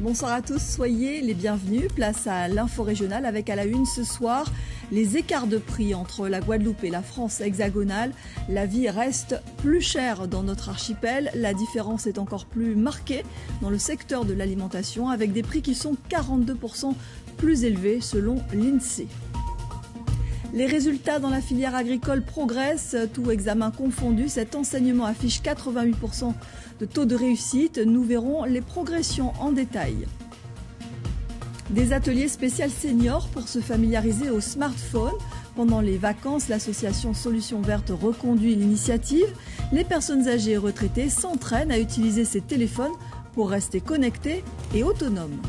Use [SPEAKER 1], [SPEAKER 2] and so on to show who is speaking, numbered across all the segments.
[SPEAKER 1] Bonsoir à tous, soyez les bienvenus. Place à l'info régionale avec à la une ce soir les écarts de prix entre la Guadeloupe et la France hexagonale. La vie reste plus chère dans notre archipel. La différence est encore plus marquée dans le secteur de l'alimentation avec des prix qui sont 42% plus élevés selon l'INSEE. Les résultats dans la filière agricole progressent, tout examen confondu. Cet enseignement affiche 88% de taux de réussite. Nous verrons les progressions en détail. Des ateliers spéciaux seniors pour se familiariser au smartphone. Pendant les vacances, l'association Solutions Vertes reconduit l'initiative. Les personnes âgées et retraitées s'entraînent à utiliser ces téléphones pour rester connectés et autonomes.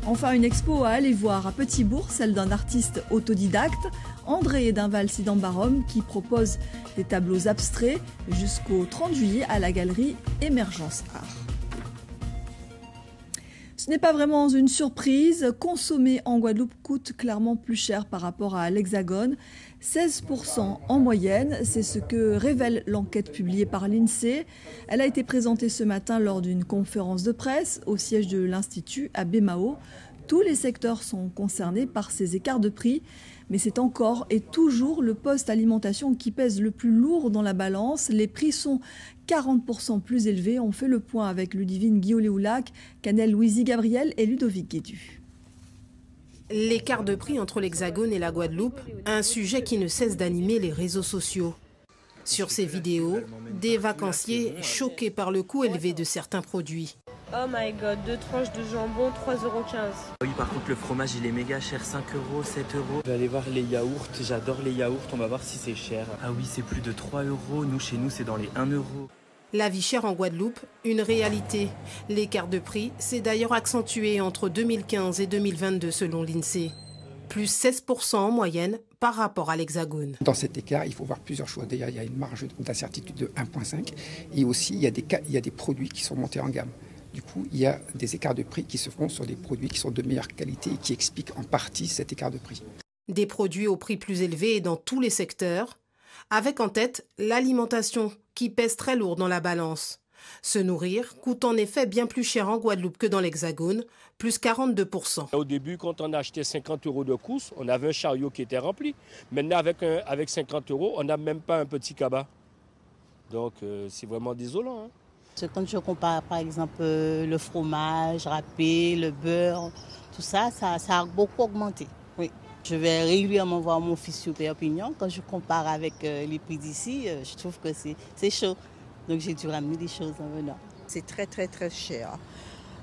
[SPEAKER 1] Enfin, une expo à aller voir à Petit-Bourg, celle d'un artiste autodidacte, André Edinval-Sidambarum, qui propose des tableaux abstraits jusqu'au 30 juillet à la galerie Émergence Art. Ce n'est pas vraiment une surprise, consommer en Guadeloupe coûte clairement plus cher par rapport à l'Hexagone, 16% en moyenne, c'est ce que révèle l'enquête publiée par l'INSEE. Elle a été présentée ce matin lors d'une conférence de presse au siège de l'Institut à Bémao. Tous les secteurs sont concernés par ces écarts de prix, mais c'est encore et toujours le poste alimentation qui pèse le plus lourd dans la balance. Les prix sont 40% plus élevés. On fait le point avec Ludivine Guillaume-Léoulac, Canel Louisie Gabriel et Ludovic Guédu.
[SPEAKER 2] L'écart de prix entre l'Hexagone et la Guadeloupe, un sujet qui ne cesse d'animer les réseaux sociaux. Sur ces vidéos, des vacanciers choqués par le coût élevé de certains produits.
[SPEAKER 3] Oh my god, 2 tranches de jambon, 3,15 €.
[SPEAKER 4] Oui, par contre, le fromage, il est méga cher, 5 €, 7 €.
[SPEAKER 5] Je vais aller voir les yaourts, j'adore les yaourts, on va voir si c'est cher.
[SPEAKER 4] Ah oui, c'est plus de 3 €. Nous, chez nous, c'est dans les 1 €.
[SPEAKER 2] La vie chère en Guadeloupe, une réalité. L'écart de prix s'est d'ailleurs accentué entre 2015 et 2022 selon l'INSEE. Plus 16% en moyenne par rapport à l'Hexagone.
[SPEAKER 6] Dans cet écart, il faut voir plusieurs choses. D'ailleurs, il y a une marge d'incertitude de 1,5 et aussi il y a des produits qui sont montés en gamme. Du coup, il y a des écarts de prix qui se font sur des produits qui sont de meilleure qualité et qui expliquent en partie cet écart de prix.
[SPEAKER 2] Des produits au prix plus élevé dans tous les secteurs, avec en tête l'alimentation qui pèse très lourd dans la balance. Se nourrir coûte en effet bien plus cher en Guadeloupe que dans l'Hexagone, plus 42%.
[SPEAKER 7] Au début, quand on achetait 50 € de course, on avait un chariot qui était rempli. Maintenant, avec 50 €, on n'a même pas un petit cabas. Donc, c'est vraiment désolant.
[SPEAKER 8] Quand je compare par exemple le fromage râpé, le beurre, tout ça, ça a beaucoup augmenté. Oui. Je vais régulièrement voir mon fils sur Perpignan. Quand je compare avec les prix d'ici, je trouve que c'est chaud. Donc j'ai dû ramener des choses en venant.
[SPEAKER 9] C'est très très très cher.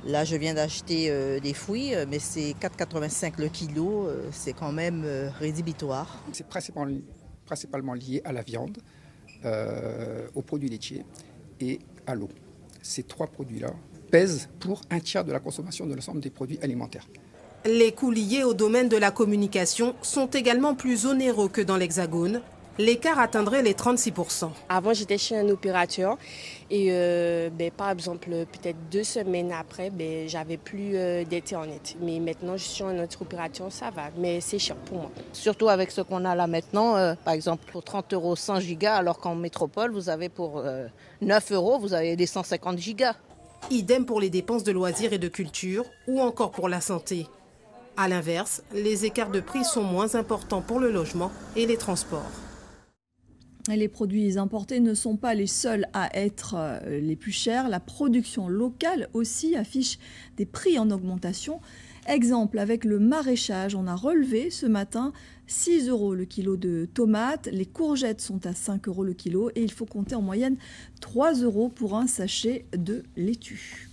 [SPEAKER 9] Là je viens d'acheter des fruits, mais c'est 4,85 € le kilo, c'est quand même rédhibitoire.
[SPEAKER 6] C'est principalement lié à la viande, aux produits laitiers et à l'eau. Ces trois produits-là pèsent pour un tiers de la consommation de l'ensemble des produits alimentaires.
[SPEAKER 2] Les coûts liés au domaine de la communication sont également plus onéreux que dans l'Hexagone. L'écart atteindrait les 36%.
[SPEAKER 3] Avant, j'étais chez un opérateur et par exemple, peut-être 2 semaines après, j'avais plus d'Internet. Mais maintenant, je suis sur un autre opérateur, ça va, mais c'est cher pour moi.
[SPEAKER 10] Surtout avec ce qu'on a là maintenant, par exemple, pour 30 € 100 gigas, alors qu'en métropole, vous avez pour 9 €, vous avez des 150 gigas.
[SPEAKER 2] Idem pour les dépenses de loisirs et de culture ou encore pour la santé. A l'inverse, les écarts de prix sont moins importants pour le logement et les transports.
[SPEAKER 1] Les produits importés ne sont pas les seuls à être les plus chers. La production locale aussi affiche des prix en augmentation. Exemple, avec le maraîchage, on a relevé ce matin 6 € le kilo de tomates. Les courgettes sont à 5 € le kilo et il faut compter en moyenne 3 € pour un sachet de laitue.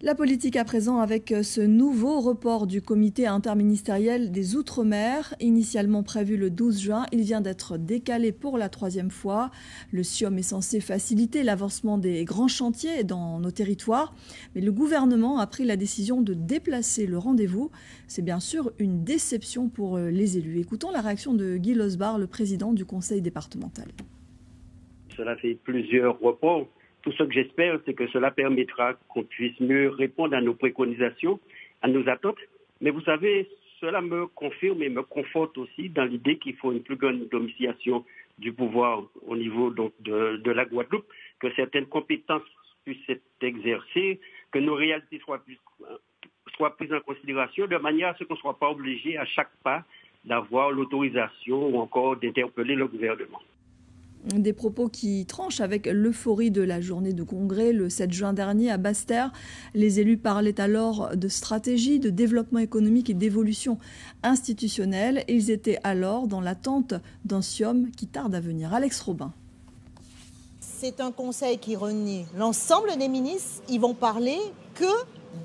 [SPEAKER 1] La politique à présent avec ce nouveau report du comité interministériel des Outre-mer, initialement prévu le 12 juin. Il vient d'être décalé pour la 3e fois. Le CIOM est censé faciliter l'avancement des grands chantiers dans nos territoires. Mais le gouvernement a pris la décision de déplacer le rendez-vous. C'est bien sûr une déception pour les élus. Écoutons la réaction de Guy Losbar, le président du conseil départemental.
[SPEAKER 11] Cela fait plusieurs reports. Tout ce que j'espère, c'est que cela permettra qu'on puisse mieux répondre à nos préconisations, à nos attentes. Mais vous savez, cela me confirme et me conforte aussi dans l'idée qu'il faut une plus grande domiciliation du pouvoir au niveau donc, de la Guadeloupe. que certaines compétences puissent être exercées, que nos réalités soient prises en considération, de manière à ce qu'on ne soit pas obligé à chaque pas d'avoir l'autorisation ou encore d'interpeller le gouvernement.
[SPEAKER 1] Des propos qui tranchent avec l'euphorie de la journée de congrès le 7 juin dernier à Basse-Terre. Les élus parlaient alors de stratégie, de développement économique et d'évolution institutionnelle. Ils étaient alors dans l'attente d'un SIOM qui tarde à venir. Alex Robin.
[SPEAKER 12] C'est un conseil qui réunit l'ensemble des ministres. Ils vont parler que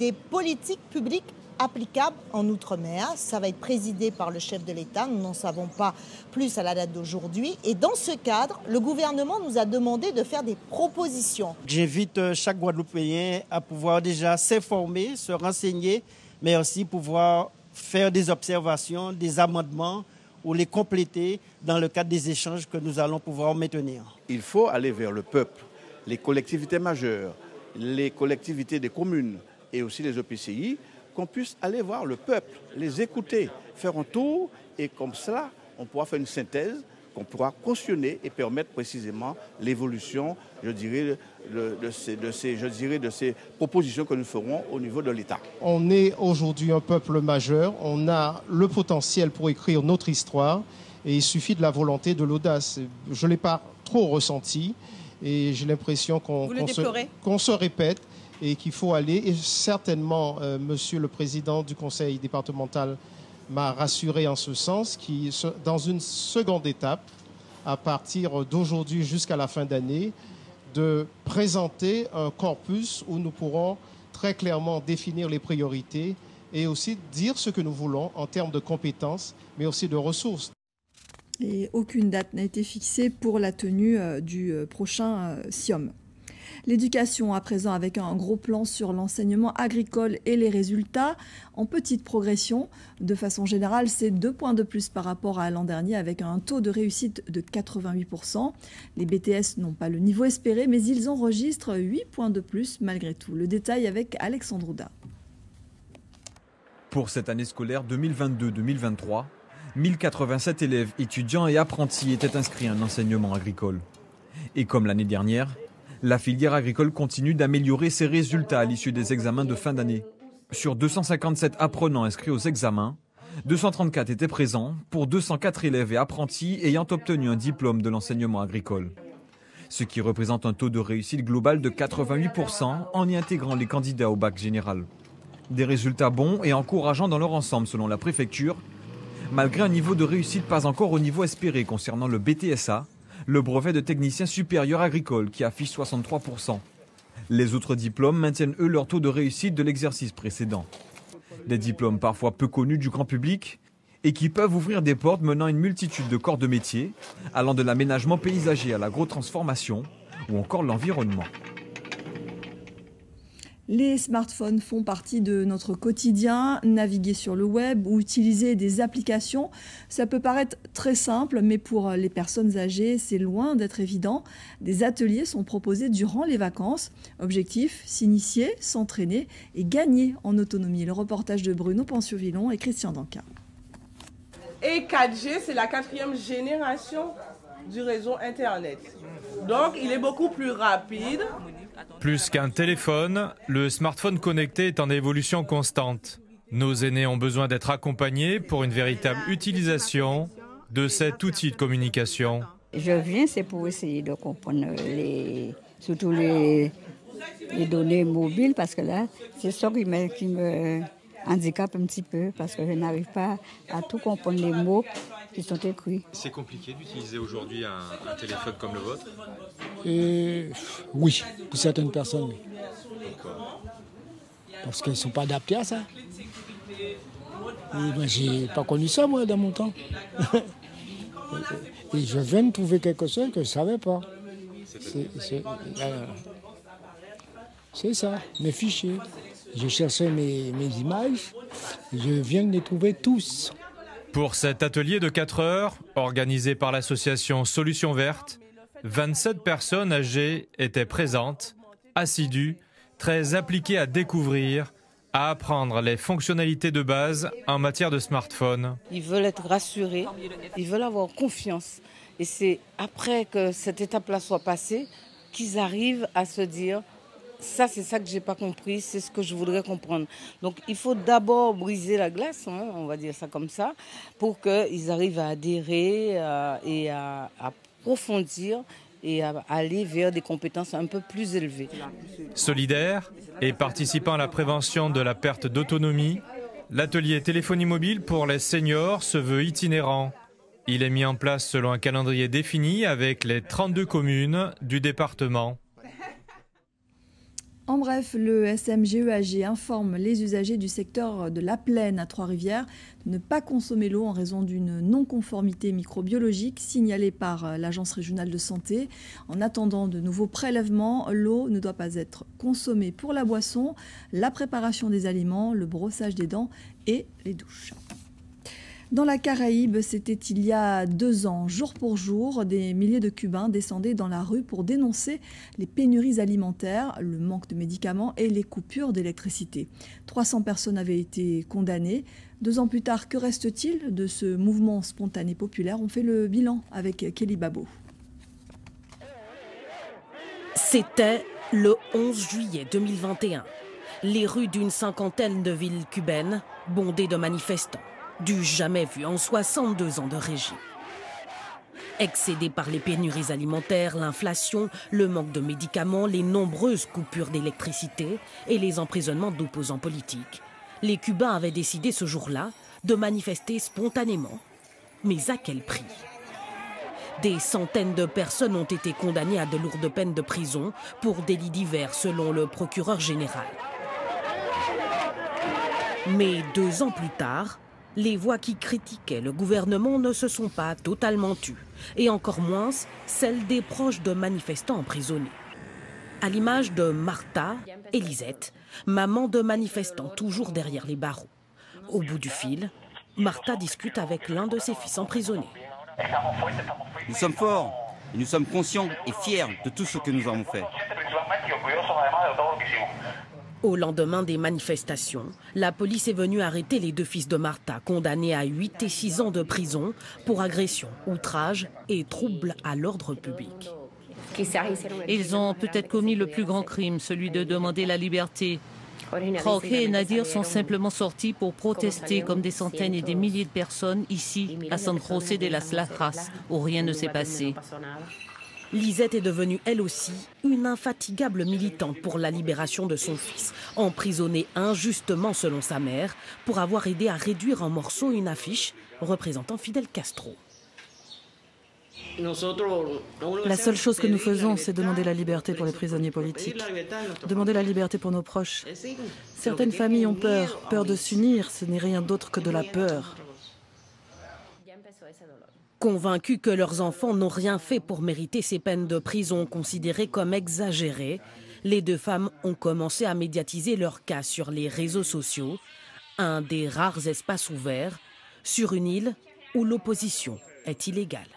[SPEAKER 12] des politiques publiques applicables en Outre-mer. Ça va être présidé par le chef de l'État. Nous n'en savons pas plus à la date d'aujourd'hui. Et dans ce cadre, le gouvernement nous a demandé de faire des propositions.
[SPEAKER 13] J'invite chaque Guadeloupéen à pouvoir déjà s'informer, se renseigner, mais aussi pouvoir faire des observations, des amendements ou les compléter dans le cadre des échanges que nous allons pouvoir maintenir.
[SPEAKER 14] Il faut aller vers le peuple, les collectivités majeures, les collectivités des communes et aussi les EPCI, qu'on puisse aller voir le peuple, les écouter, faire un tour, et comme cela, on pourra faire une synthèse qu'on pourra cautionner et permettre précisément l'évolution, je dirais, de ces propositions que nous ferons au niveau de l'État.
[SPEAKER 15] On est aujourd'hui un peuple majeur, on a le potentiel pour écrire notre histoire, et il suffit de la volonté, de l'audace. Je ne l'ai pas trop ressenti, et j'ai l'impression qu'on se répète, et qu'il faut aller. Et certainement, monsieur le président du conseil départemental m'a rassuré en ce sens, qui, dans une seconde étape, à partir d'aujourd'hui jusqu'à la fin d'année, de présenter un corpus où nous pourrons très clairement définir les priorités et aussi dire ce que nous voulons en termes de compétences, mais aussi de ressources.
[SPEAKER 1] Et aucune date n'a été fixée pour la tenue du prochain SIOM. L'éducation à présent avec un gros plan sur l'enseignement agricole et les résultats en petite progression. De façon générale, c'est 2 points de plus par rapport à l'an dernier avec un taux de réussite de 88%. Les BTS n'ont pas le niveau espéré, mais ils enregistrent 8 points de plus malgré tout. Le détail avec Alexandre Ouda.
[SPEAKER 16] Pour cette année scolaire 2022-2023, 1087 élèves, étudiants et apprentis étaient inscrits en enseignement agricole. Et comme l'année dernière, la filière agricole continue d'améliorer ses résultats à l'issue des examens de fin d'année. Sur 257 apprenants inscrits aux examens, 234 étaient présents pour 204 élèves et apprentis ayant obtenu un diplôme de l'enseignement agricole. Ce qui représente un taux de réussite global de 88% en y intégrant les candidats au bac général. Des résultats bons et encourageants dans leur ensemble selon la préfecture, malgré un niveau de réussite pas encore au niveau espéré concernant le BTSA, le brevet de technicien supérieur agricole qui affiche 63%. Les autres diplômes maintiennent eux leur taux de réussite de l'exercice précédent. Des diplômes parfois peu connus du grand public et qui peuvent ouvrir des portes menant à une multitude de corps de métiers, allant de l'aménagement paysager à l'agrotransformation ou encore l'environnement.
[SPEAKER 1] Les smartphones font partie de notre quotidien. Naviguer sur le web ou utiliser des applications, ça peut paraître très simple, mais pour les personnes âgées, c'est loin d'être évident. Des ateliers sont proposés durant les vacances. Objectif, s'initier, s'entraîner et gagner en autonomie. Le reportage de Bruno Panciovillon et Christian Danca.
[SPEAKER 17] Et 4G, c'est la 4e génération du réseau Internet. Donc, il est beaucoup plus rapide.
[SPEAKER 18] Plus qu'un téléphone, le smartphone connecté est en évolution constante. Nos aînés ont besoin d'être accompagnés pour une véritable utilisation de cet outil de communication.
[SPEAKER 19] Je viens, c'est pour essayer de comprendre surtout les données mobiles, parce que là, c'est ça qui me handicape un petit peu, parce que je n'arrive pas à tout comprendre les mots qui sont écrits.
[SPEAKER 20] C'est compliqué d'utiliser aujourd'hui un téléphone comme le vôtre ?
[SPEAKER 21] Oui, pour certaines personnes. Parce qu'elles ne sont pas adaptées à ça. Je n'ai pas connu ça, moi, dans mon temps. Et je viens de trouver quelque chose que je ne savais pas. C'est ça, mes fichiers. Je cherchais mes images, je viens de les trouver tous.
[SPEAKER 18] Pour cet atelier de 4 heures, organisé par l'association Solutions Vertes, 27 personnes âgées étaient présentes, assidues, très appliquées à découvrir, à apprendre les fonctionnalités de base en matière de smartphone.
[SPEAKER 8] Ils veulent être rassurés, ils veulent avoir confiance. Et c'est après que cette étape-là soit passée
[SPEAKER 5] qu'ils arrivent à se dire, ça c'est ça que j'ai pas compris, c'est ce que je voudrais comprendre. Donc il faut d'abord briser la glace, hein, on va dire ça comme ça, pour qu'ils arrivent à adhérer et à approfondir et à aller vers des compétences un peu plus élevées.
[SPEAKER 18] Solidaire et participant à la prévention de la perte d'autonomie, l'atelier téléphonie mobile pour les seniors se veut itinérant. Il est mis en place selon un calendrier défini avec les 32 communes du département.
[SPEAKER 1] En bref, le SMGEAG informe les usagers du secteur de la Plaine à Trois-Rivières de ne pas consommer l'eau en raison d'une non-conformité microbiologique signalée par l'Agence régionale de santé. En attendant de nouveaux prélèvements, l'eau ne doit pas être consommée pour la boisson, la préparation des aliments, le brossage des dents et les douches. Dans la Caraïbe, c'était il y a 2 ans, jour pour jour, des milliers de Cubains descendaient dans la rue pour dénoncer les pénuries alimentaires, le manque de médicaments et les coupures d'électricité. 300 personnes avaient été condamnées. 2 ans plus tard, que reste-t-il de ce mouvement spontané populaire? On fait le bilan avec Kelly Babo.
[SPEAKER 22] C'était le 11 juillet 2021. Les rues d'une cinquantaine de villes cubaines bondées de manifestants. Du jamais vu en 62 ans de régime. Excédés par les pénuries alimentaires, l'inflation, le manque de médicaments, les nombreuses coupures d'électricité et les emprisonnements d'opposants politiques, les Cubains avaient décidé ce jour-là de manifester spontanément. Mais à quel prix? Des centaines de personnes ont été condamnées à de lourdes peines de prison pour délits divers selon le procureur général. Mais 2 ans plus tard, les voix qui critiquaient le gouvernement ne se sont pas totalement tues, et encore moins celles des proches de manifestants emprisonnés. À l'image de Martha et Lisette, maman de manifestants toujours derrière les barreaux. Au bout du fil, Martha discute avec l'un de ses fils emprisonnés.
[SPEAKER 23] Nous sommes forts, et nous sommes conscients et fiers de tout ce que nous avons fait.
[SPEAKER 22] Au lendemain des manifestations, la police est venue arrêter les 2 fils de Martha, condamnés à 8 et 6 ans de prison pour agression, outrage et trouble à l'ordre public.
[SPEAKER 24] Ils ont peut-être commis le plus grand crime, celui de demander la liberté. Jorge et Nadir sont simplement sortis pour protester comme des centaines et des milliers de personnes ici, à San José de las Lajas, où rien ne s'est passé.
[SPEAKER 22] Lisette est devenue elle aussi une infatigable militante pour la libération de son fils, emprisonné injustement selon sa mère pour avoir aidé à réduire en morceaux une affiche représentant Fidel Castro.
[SPEAKER 25] La seule chose que nous faisons, c'est demander la liberté pour les prisonniers politiques, demander la liberté pour nos proches. Certaines familles ont peur, peur de s'unir, ce n'est rien d'autre que de la peur.
[SPEAKER 22] Convaincus que leurs enfants n'ont rien fait pour mériter ces peines de prison considérées comme exagérées, les 2 femmes ont commencé à médiatiser leur cas sur les réseaux sociaux, un des rares espaces ouverts sur une île où l'opposition est illégale.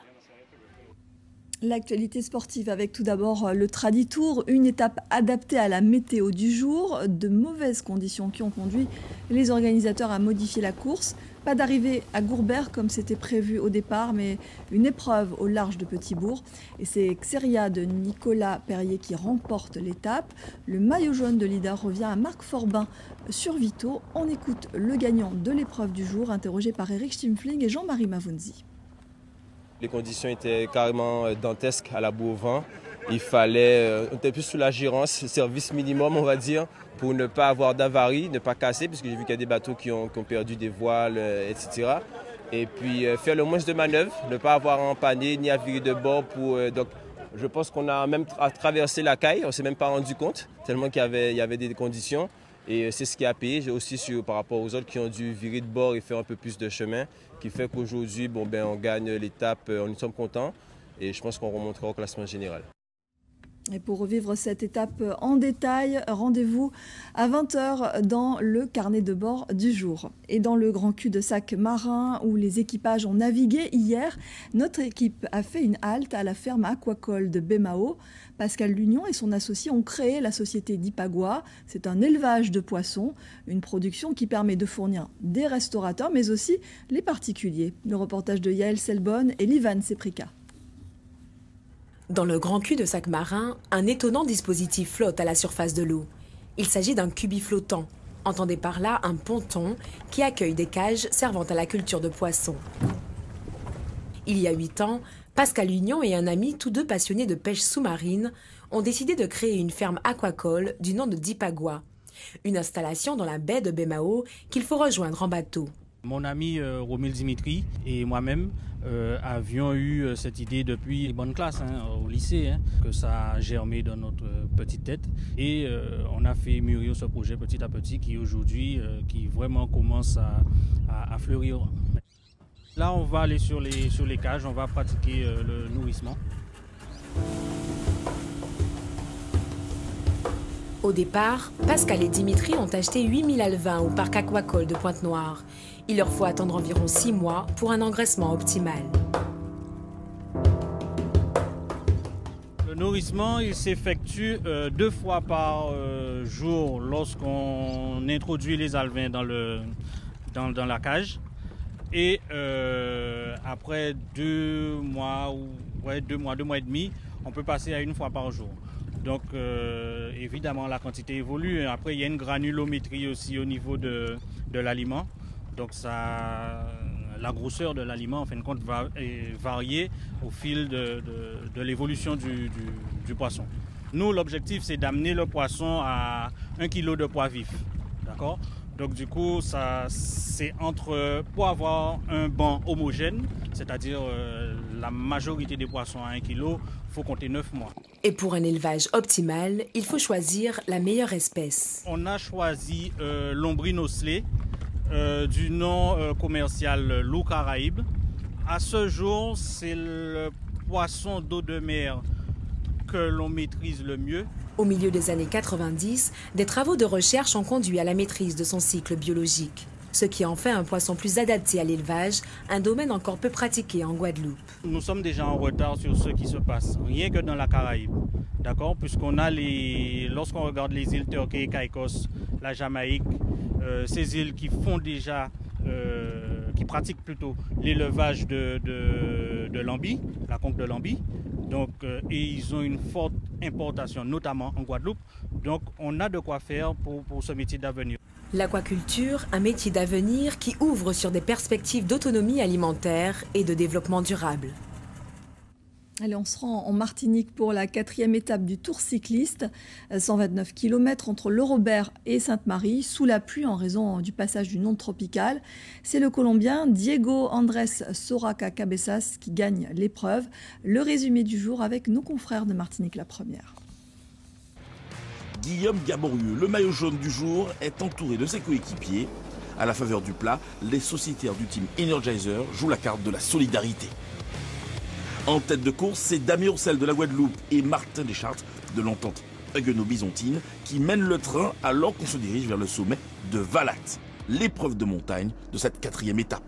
[SPEAKER 1] L'actualité sportive avec tout d'abord le Traditour, une étape adaptée à la météo du jour, de mauvaises conditions qui ont conduit les organisateurs à modifier la course. Pas d'arrivée à Gourbert comme c'était prévu au départ, mais une épreuve au large de Petit-Bourg. Et c'est Xeria de Nicolas Perrier qui remporte l'étape. Le maillot jaune de leader revient à Marc Forbin sur Vito. On écoute le gagnant de l'épreuve du jour, interrogé par Eric Stimfling et Jean-Marie Mavunzi.
[SPEAKER 26] Les conditions étaient carrément dantesques à la boue au vent. Il fallait, on était plus sous la gérance, service minimum on va dire, pour ne pas avoir d'avarie, ne pas casser, puisque j'ai vu qu'il y a des bateaux qui ont perdu des voiles, etc. Et puis faire le moins de manœuvres, ne pas avoir à empanner ni à virer de bord. Donc je pense qu'on a même traversé la caille, on ne s'est même pas rendu compte, tellement qu'il y avait des conditions. Et c'est ce qui a payé, aussi par rapport aux autres qui ont dû virer de bord et faire un peu plus de chemin, qui fait qu'aujourd'hui, on gagne l'étape, nous sommes contents et je pense qu'on remontera au classement général.
[SPEAKER 1] Et pour revivre cette étape en détail, rendez-vous à 20h dans le carnet de bord du jour. Et dans le grand cul-de-sac marin où les équipages ont navigué hier, notre équipe a fait une halte à la ferme aquacole de Bémao. Pascal Lunion et son associé ont créé la société d'Ipagua. C'est un élevage de poissons, une production qui permet de fournir des restaurateurs mais aussi les particuliers. Le reportage de Yael Selbonne et Livan Seprika.
[SPEAKER 3] Dans le grand cul de sac marin, un étonnant dispositif flotte à la surface de l'eau. Il s'agit d'un cubi flottant. Entendez par là un ponton qui accueille des cages servant à la culture de poissons. Il y a 8 ans, Pascal Union et un ami, tous deux passionnés de pêche sous-marine, ont décidé de créer une ferme aquacole du nom de Dipagua. Une installation dans la baie de Bemao qu'il faut rejoindre en bateau.
[SPEAKER 4] Mon ami Romil Dimitri et moi-même avions eu cette idée depuis les bonnes classes au lycée, que ça a germé dans notre petite tête. Et on a fait mûrir ce projet petit à petit qui aujourd'hui qui vraiment commence à fleurir. Là, on va aller sur les cages, on va pratiquer le nourrissement.
[SPEAKER 3] Au départ, Pascal et Dimitri ont acheté 8000 alevins au parc aquacole de Pointe-Noire. Il leur faut attendre environ 6 mois pour un engraissement optimal.
[SPEAKER 4] Le nourrissement, il s'effectue 2 fois par jour lorsqu'on introduit les alevins dans la cage. Et après 2 mois, 2 mois et demi, on peut passer à 1 fois par jour. Donc évidemment la quantité évolue. Après il y a une granulométrie aussi au niveau de l'aliment. Donc la grosseur de l'aliment en fin de compte va varier au fil de l'évolution du poisson. Nous l'objectif c'est d'amener le poisson à 1 kg de poids vif. D'accord ? Donc du coup, pour avoir un banc homogène, c'est-à-dire la majorité des poissons à 1 kg, il faut compter 9 mois.
[SPEAKER 3] Et pour un élevage optimal, il faut choisir la meilleure espèce.
[SPEAKER 4] On a choisi l'ombrine osselée du nom commercial loup Caraïbe. À ce jour, c'est le poisson d'eau de mer que l'on maîtrise le mieux.
[SPEAKER 3] Au milieu des années 90, des travaux de recherche ont conduit à la maîtrise de son cycle biologique, ce qui en fait un poisson plus adapté à l'élevage, un domaine encore peu pratiqué en Guadeloupe.
[SPEAKER 4] Nous sommes déjà en retard sur ce qui se passe, rien que dans la Caraïbe, d'accord, puisqu'on a lorsqu'on regarde les îles Turquie et Caïcos, la Jamaïque, ces îles qui font déjà, qui pratiquent plutôt l'élevage de l'ambi, la conque de l'ambi. Donc, et ils ont une forte importation, notamment en Guadeloupe. Donc, on a de quoi faire pour ce métier d'avenir.
[SPEAKER 3] L'aquaculture, un métier d'avenir qui ouvre sur des perspectives d'autonomie alimentaire et de développement durable.
[SPEAKER 1] Allez, on se rend en Martinique pour la 4e étape du Tour cycliste. 129 km entre Le Robert et Sainte-Marie, sous la pluie en raison du passage d'une onde tropicale. C'est le Colombien Diego Andrés Soraca Cabezas qui gagne l'épreuve. Le résumé du jour avec nos confrères de Martinique La Première.
[SPEAKER 6] Guillaume Gaborieux, le maillot jaune du jour, est entouré de ses coéquipiers. À la faveur du plat, les sociétaires du team Energizer jouent la carte de la solidarité. En tête de course, c'est Damien Roussel de la Guadeloupe et Martin Deschartres de l'entente Huguenot-Byzantine qui mènent le train alors qu'on se dirige vers le sommet de Valat, l'épreuve de montagne de cette 4e étape.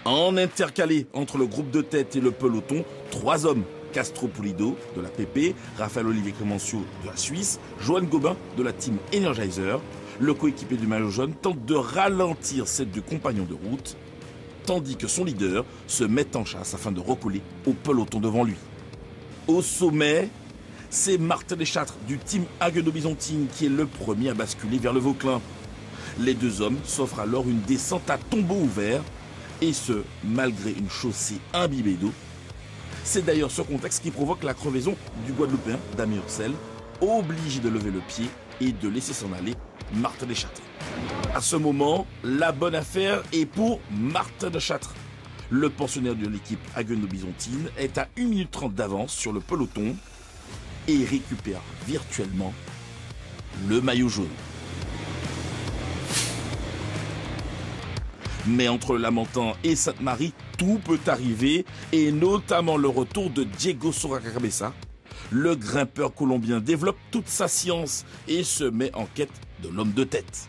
[SPEAKER 6] En intercalé entre le groupe de tête et le peloton, 3 hommes. Castro Pulido de la PP, Raphaël Olivier Clémencio de la Suisse, Johan Gobin de la team Energizer. Le coéquipier du maillot jaune tente de ralentir celle du compagnon de route, tandis que son leader se met en chasse afin de recoller au peloton devant lui. Au sommet, c'est Martin Deschartres du team Huguenot-Byzantine qui est le premier à basculer vers le Vauclin. Les 2 hommes s'offrent alors une descente à tombeau ouvert, et ce, malgré une chaussée imbibée d'eau. C'est d'ailleurs ce contexte qui provoque la crevaison du Guadeloupéen Damien Roussel, obligé de lever le pied et de laisser s'en aller Martin Deschartres. À ce moment, la bonne affaire est pour Martin Deschartres. Le pensionnaire de l'équipe Huguenot-Byzantine est à 1 minute 30 d'avance sur le peloton et récupère virtuellement le maillot jaune. Mais entre le Lamentin et Sainte-Marie, tout peut arriver, et notamment le retour de Diego Soraca Cabezas. Le grimpeur colombien développe toute sa science et se met en quête de l'homme de tête.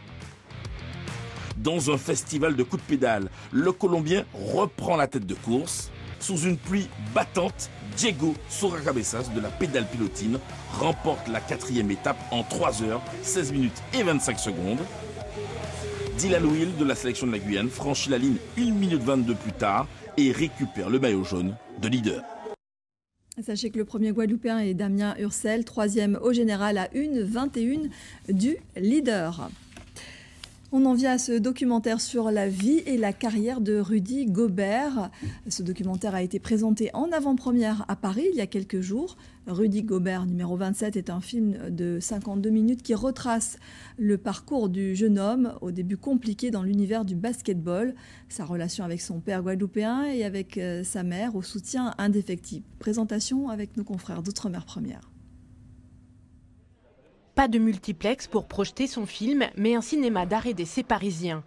[SPEAKER 6] Dans un festival de coups de pédale, le Colombien reprend la tête de course. Sous une pluie battante, Diego Soraca Cabezas de la pédale pilotine remporte la 4e étape en 3 heures, 16 minutes et 25 secondes. Dylan Will de la sélection de la Guyane franchit la ligne 1 minute 22 plus tard et récupère le maillot jaune de leader.
[SPEAKER 1] Sachez que le premier Guadeloupéen est Damien Ursel, troisième au général à 1,21 du leader. On en vient à ce documentaire sur la vie et la carrière de Rudy Gobert. Ce documentaire a été présenté en avant-première à Paris il y a quelques jours. Rudy Gobert, numéro 27, est un film de 52 minutes qui retrace le parcours du jeune homme au début compliqué dans l'univers du basketball, sa relation avec son père guadeloupéen et avec sa mère au soutien indéfectible. Présentation avec nos confrères d'Outre-mer Première.
[SPEAKER 2] Pas de multiplex pour projeter son film, mais un cinéma d'art et d'essai parisien.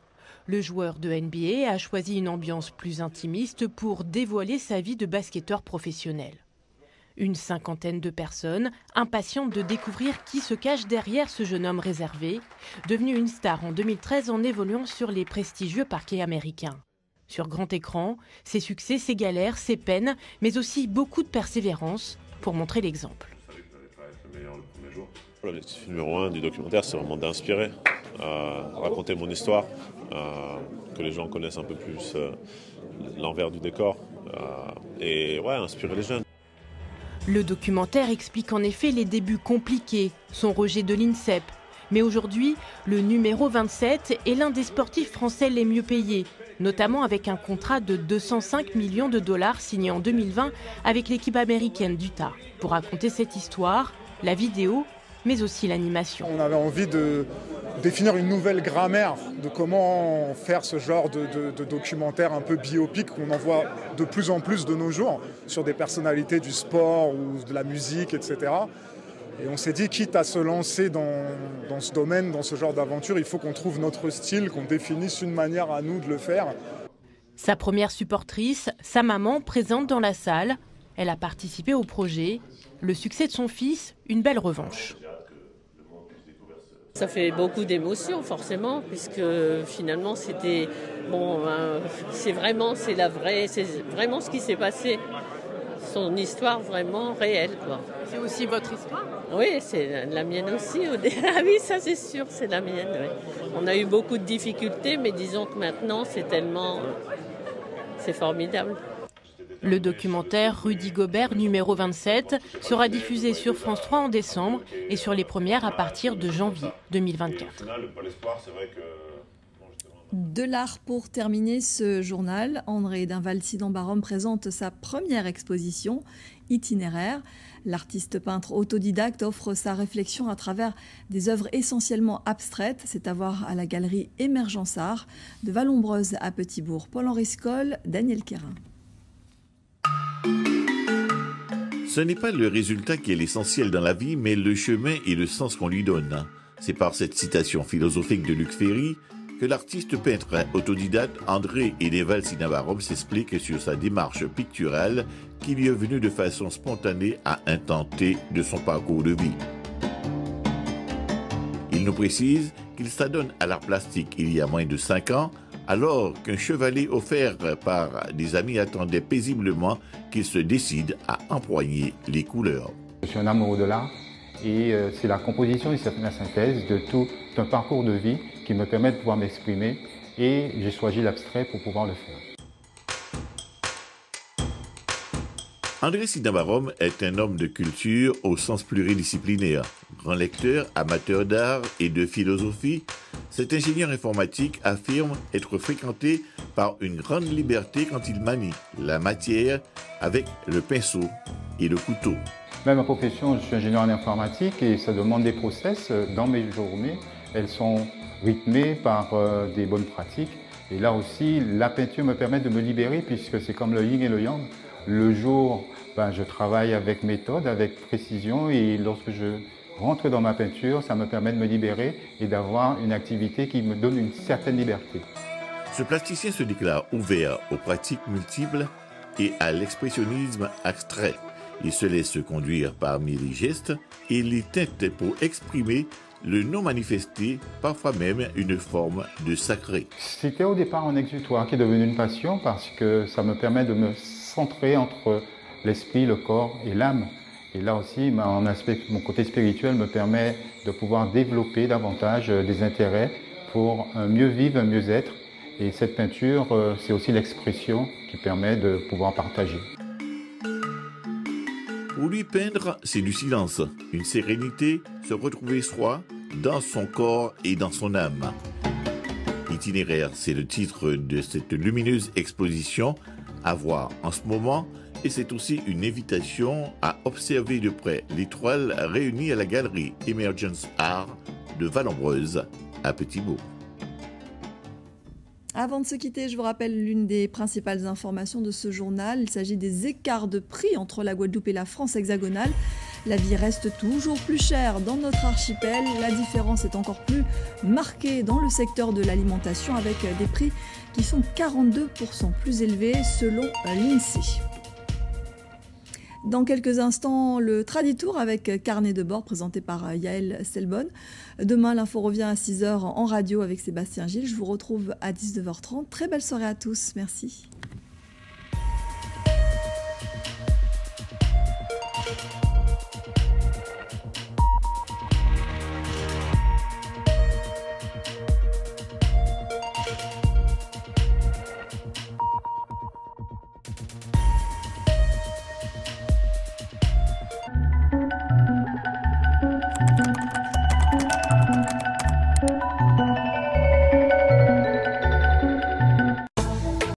[SPEAKER 2] Le joueur de NBA a choisi une ambiance plus intimiste pour dévoiler sa vie de basketteur professionnel. Une cinquantaine de personnes, impatientes de découvrir qui se cache derrière ce jeune homme réservé, devenu une star en 2013 en évoluant sur les prestigieux parquets américains. Sur grand écran, ses succès, ses galères, ses peines, mais aussi beaucoup de persévérance pour montrer l'exemple.
[SPEAKER 7] L'objectif numéro 1 du documentaire, c'est vraiment d'inspirer, raconter mon histoire, que les gens connaissent un peu plus l'envers du décor et inspirer les jeunes.
[SPEAKER 2] Le documentaire explique en effet les débuts compliqués, son rejet de l'INSEP. Mais aujourd'hui, le numéro 27 est l'un des sportifs français les mieux payés, notamment avec un contrat de 205 millions de dollars signé en 2020 avec l'équipe américaine d'Utah. Pour raconter cette histoire, la vidéo, mais aussi l'animation.
[SPEAKER 9] On avait envie de définir une nouvelle grammaire de comment faire ce genre de documentaire un peu biopic qu'on en voit de plus en plus de nos jours sur des personnalités du sport ou de la musique, etc. Et on s'est dit, quitte à se lancer dans ce domaine, dans ce genre d'aventure, il faut qu'on trouve notre style, qu'on définisse une manière à nous de le faire.
[SPEAKER 2] Sa première supportrice, sa maman, présente dans la salle. Elle a participé au projet. Le succès de son fils, une belle revanche.
[SPEAKER 10] Ça fait beaucoup d'émotions forcément, puisque finalement c'était c'est vraiment ce qui s'est passé, son histoire vraiment réelle, quoi.
[SPEAKER 2] C'est aussi votre histoire?
[SPEAKER 10] Oui, c'est la mienne aussi. Ah oui, ça c'est sûr, c'est la mienne. Oui. On a eu beaucoup de difficultés, mais disons que maintenant c'est formidable.
[SPEAKER 2] Le documentaire Rudy Gobert numéro 27 sera diffusé sur France 3 en décembre et sur les premières à partir de janvier 2024.
[SPEAKER 1] De l'art pour terminer ce journal, André Dinval-Sidan-Barom présente sa première exposition itinéraire. L'artiste peintre autodidacte offre sa réflexion à travers des œuvres essentiellement abstraites. C'est à voir à la galerie Émergence Art de Vallombreuse à Petit-Bourg. Paul-Henri Scoll, Daniel Quérin.
[SPEAKER 11] Ce n'est pas le résultat qui est l'essentiel dans la vie, mais le chemin et le sens qu'on lui donne. C'est par cette citation philosophique de Luc Ferry que l'artiste peintre autodidacte André Dinval-Sidan-Barom s'explique sur sa démarche picturale qui lui est venue de façon spontanée à un temps T de son parcours de vie. Il nous précise qu'il s'adonne à l'art plastique il y a moins de 5 ans, alors qu'un chevalet offert par des amis attendait paisiblement qu'il se décide à empoigner les couleurs.
[SPEAKER 12] Je suis un amoureux de l'art et c'est la composition et la synthèse de tout un parcours de vie qui me permet de pouvoir m'exprimer et j'ai choisi l'abstrait pour pouvoir le faire.
[SPEAKER 11] André Sidan-Barom est un homme de culture au sens pluridisciplinaire. Grand lecteur, amateur d'art et de philosophie, cet ingénieur informatique affirme être fréquenté par une grande liberté quand il manie la matière avec le pinceau et le couteau.
[SPEAKER 12] Même ma profession, je suis ingénieur en informatique et ça demande des process dans mes journées. Elles sont rythmées par des bonnes pratiques. Et là aussi, la peinture me permet de me libérer puisque c'est comme le yin et le yang. Le jour, je travaille avec méthode, avec précision et lorsque je rentre dans ma peinture, ça me permet de me libérer et d'avoir une activité qui me donne une certaine liberté.
[SPEAKER 11] Ce plasticien se déclare ouvert aux pratiques multiples et à l'expressionnisme abstrait. Il se laisse conduire parmi les gestes et les teintes pour exprimer le non manifesté, parfois même une forme de sacré.
[SPEAKER 12] C'était au départ un exutoire qui est devenu une passion parce que ça me permet de me centrer entre l'esprit, le corps et l'âme. Et là aussi, mon côté spirituel me permet de pouvoir développer davantage des intérêts pour un mieux vivre, un mieux être. Et cette peinture, c'est aussi l'expression qui permet de pouvoir partager.
[SPEAKER 11] Pour lui, peindre, c'est du silence, une sérénité, se retrouver soi, dans son corps et dans son âme. Itinéraire, c'est le titre de cette lumineuse exposition à voir en ce moment, et c'est aussi une invitation à observer de près les toiles réunies à la galerie Emergence Art de Vallombreuse à Petit-Bourg.
[SPEAKER 1] Avant de se quitter, je vous rappelle l'une des principales informations de ce journal. Il s'agit des écarts de prix entre la Guadeloupe et la France hexagonale. La vie reste toujours plus chère dans notre archipel. La différence est encore plus marquée dans le secteur de l'alimentation avec des prix qui sont 42% plus élevés selon l'INSEE. Dans quelques instants, le Traditour avec carnet de bord présenté par Yael Selbonne. Demain, l'info revient à 6h en radio avec Sébastien Gilles. Je vous retrouve à 19h30. Très belle soirée à tous. Merci.